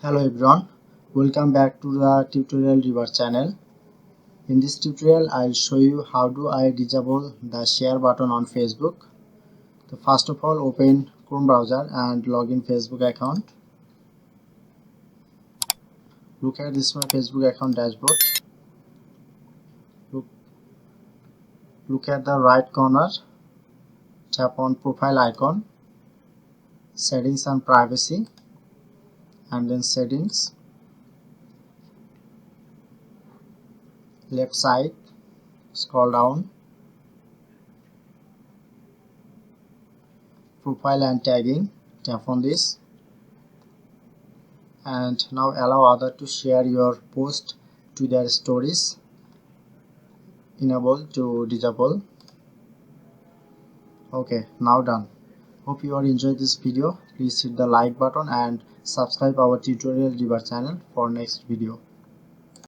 Hello everyone, welcome back to the tutorial River channel. In this tutorial I'll show you how do I disable the share button on Facebook. So first of all, open Chrome browser and log in Facebook account. Look at this my Facebook account dashboard. Look at the right corner, tap on profile icon, settings and privacy, and then settings. Left side, scroll down, profile and tagging, tap on this, and now allow others to share your post to their stories. Enable to disable. Okay, now done. Hope you all enjoyed this video. Please hit the like button and subscribe our tutorial River channel for next video.